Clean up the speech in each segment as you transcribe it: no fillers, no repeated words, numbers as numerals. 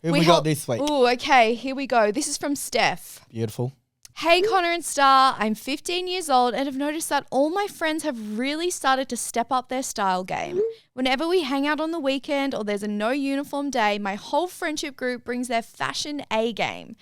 Who we got this week? Oh, okay. Here we go. This is from Steph. Beautiful. Hey, Connor and Starr. I'm 15 years old and have noticed that all my friends have really started to step up their style game. Whenever we hang out on the weekend or there's a no uniform day, my whole friendship group brings their fashion A game.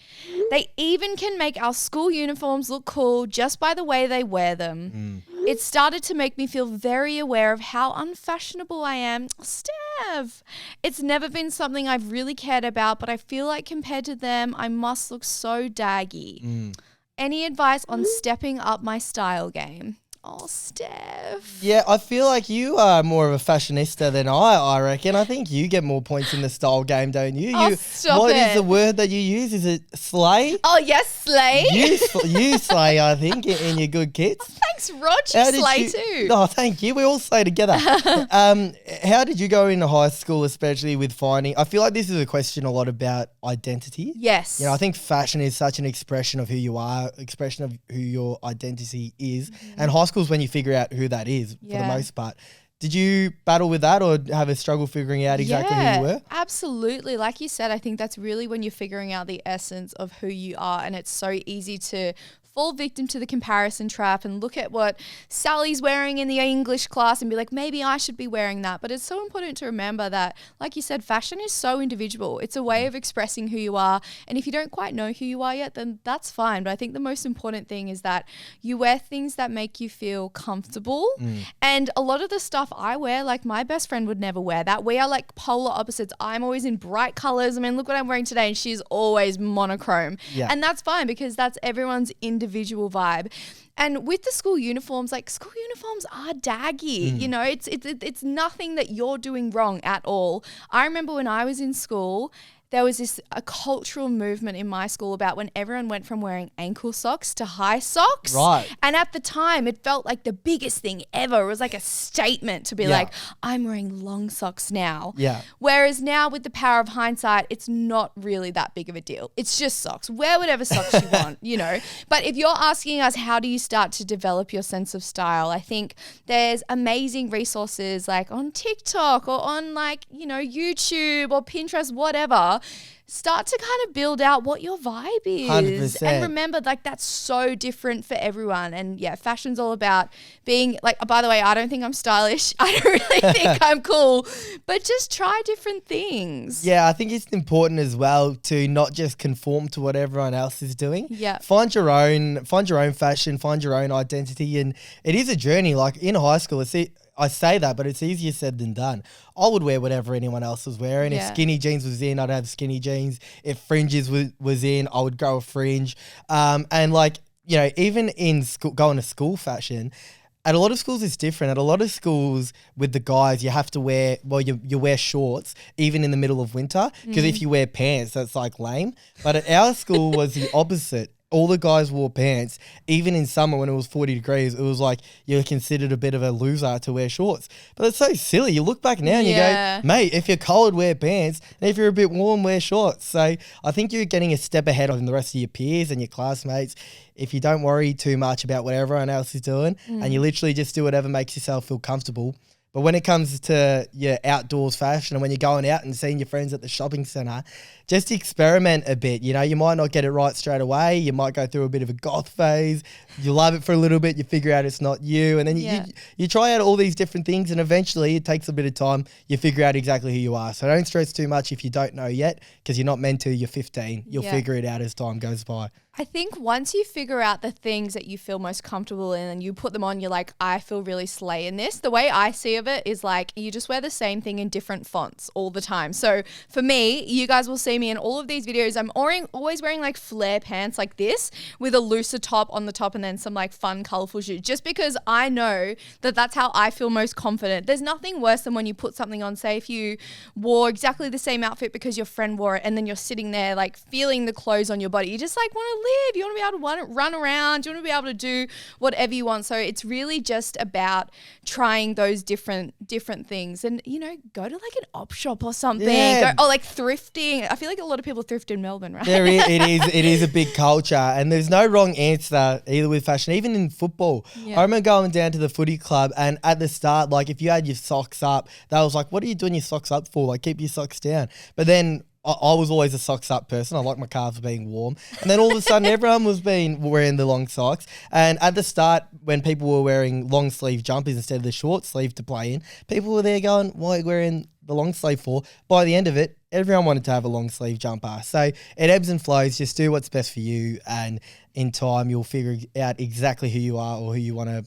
They even can make our school uniforms look cool just by the way they wear them. It started to make me feel very aware of how unfashionable I am. Steph! It's never been something I've really cared about, but I feel like compared to them, I must look so daggy. Any advice on stepping up my style game? Oh, Steph. Yeah, I feel like you are more of a fashionista than I reckon. I think you get more points in the style game, don't you? Oh, stop What it. is the word that you use? Is it slay? Oh, yes, slay. You slay, I think, in your good kits. Thanks, Rog. You slay too. Oh, thank you. We all slay together. How did you go into high school, especially with finding? I feel like this is a question a lot about identity. Yes. You know, I think fashion is such an expression of who you are, expression of who your identity is. And high school is when you figure out who that is for the most part. Did you battle with that or have a struggle figuring out exactly who you were? Absolutely. Like you said, I think that's really when you're figuring out the essence of who you are, and it's so easy to fall victim to the comparison trap and look at what Sally's wearing in the English class and be like, maybe I should be wearing that. But it's so important to remember that, like you said, fashion is so individual. It's a way of expressing who you are. And if you don't quite know who you are yet, then that's fine. But I think the most important thing is that you wear things that make you feel comfortable. And a lot of the stuff I wear, like my best friend would never wear that. We are like polar opposites. I'm always in bright colors. I mean, look what I'm wearing today. And she's always monochrome. Yeah. And that's fine because that's everyone's individual vibe. And with the school uniforms, like school uniforms are daggy. You know, it's nothing that you're doing wrong at all. I remember when I was in school, there was a cultural movement in my school about when everyone went from wearing ankle socks to high socks. Right. And at the time, it felt like the biggest thing ever. It was like a statement to be like, I'm wearing long socks now. Yeah. Whereas now with the power of hindsight, it's not really that big of a deal. It's just socks. Wear whatever socks you want, you know. But if you're asking us, how do you start to develop your sense of style? I think there's amazing resources like on TikTok or on like, you know, YouTube or Pinterest, whatever. Start to kind of build out what your vibe is. 100%. And remember, like, that's so different for everyone. And yeah, fashion's all about being like, by the way, I don't think I'm stylish. I don't really think I'm cool, but just try different things. Yeah, I think it's important as well to not just conform to what everyone else is doing. Yeah. Find your own fashion, find your own identity. And it is a journey. Like in high school, I say that, but it's easier said than done. I would wear whatever anyone else was wearing. If skinny jeans was in, I'd have skinny jeans. If fringes was in, I would grow a fringe. And like, you know, even in school, going to school fashion, at a lot of schools it's different. At a lot of schools with the guys, you have to wear, you wear shorts even in the middle of winter because if you wear pants, that's like lame. But at our school was the opposite. All the guys wore pants. Even in summer when it was 40 degrees, it was like you're considered a bit of a loser to wear shorts. But it's so silly. You look back now and you go, mate, if you're cold, wear pants. And if you're a bit warm, wear shorts. So I think you're getting a step ahead of the rest of your peers and your classmates if you don't worry too much about what everyone else is doing and you literally just do whatever makes yourself feel comfortable. But when it comes to your outdoors fashion and when you're going out and seeing your friends at the shopping centre, just experiment a bit. You know, you might not get it right straight away. You might go through a bit of a goth phase. You love it for a little bit. You figure out it's not you. And then you try out all these different things and eventually it takes a bit of time. You figure out exactly who you are. So don't stress too much if you don't know yet because you're not meant to. You're 15. You'll figure it out as time goes by. I think once you figure out the things that you feel most comfortable in and you put them on, you're like, I feel really slay in this. The way I see of it is like you just wear the same thing in different fonts all the time. So for me, you guys will see me in all of these videos. I'm always wearing like flare pants like this with a looser top on the top and then some like fun, colorful shoes just because I know that that's how I feel most confident. There's nothing worse than when you put something on, say if you wore exactly the same outfit because your friend wore it and then you're sitting there like feeling the clothes on your body. You just like want to live. You want to be able to run around. You want to be able to do whatever you want. So it's really just about trying those different things and, you know, go to like an op shop or something. Yeah. Or like thrifting. I feel like a lot of people thrift in Melbourne, right? It is a big culture and there's no wrong answer either with fashion, even in football. Yeah. I remember going down to the footy club and at the start, like if you had your socks up, they was like, what are you doing your socks up for? Like keep your socks down. But then I was always a socks up person. I like my calves being warm. And then all of a sudden, everyone was wearing the long socks. And at the start, when people were wearing long sleeve jumpers instead of the short sleeve to play in, people were there going, "Why are you wearing the long sleeve for?" By the end of it, everyone wanted to have a long sleeve jumper. So it ebbs and flows. Just do what's best for you, and in time, you'll figure out exactly who you are or who you want to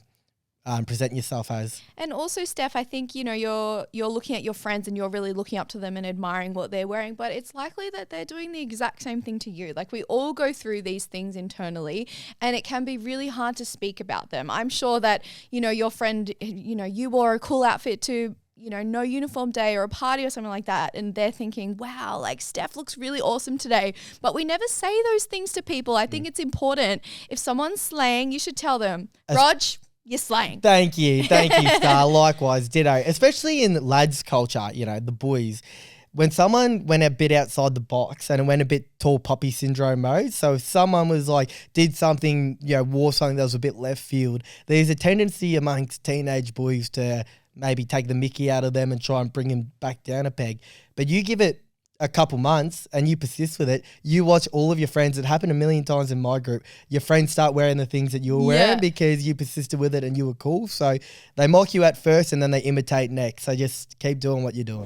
present yourself as. And also, Steph, I think, you know, you're looking at your friends and you're really looking up to them and admiring what they're wearing, but it's likely that they're doing the exact same thing to you. Like, we all go through these things internally, and it can be really hard to speak about them. I'm sure that, you know, your friend, you know, you wore a cool outfit to, you know, no uniform day or a party or something like that, and they're thinking, wow, like Steph looks really awesome today. But we never say those things to people. I think it's important. If someone's slaying, you should tell them, Rog, you're slaying. Thank you, Starr. Likewise, ditto. Especially in lads culture, you know, the boys. When someone went a bit outside the box and it went a bit tall poppy syndrome mode, so if someone was like, did something, you know, wore something that was a bit left field, there's a tendency amongst teenage boys to maybe take the mickey out of them and try and bring them back down a peg. But you give it a couple months and you persist with it, you watch all of your friends, it happened a million times in my group, your friends start wearing the things that you were wearing because you persisted with it and you were cool. So they mock you at first and then they imitate next. So just keep doing what you're doing.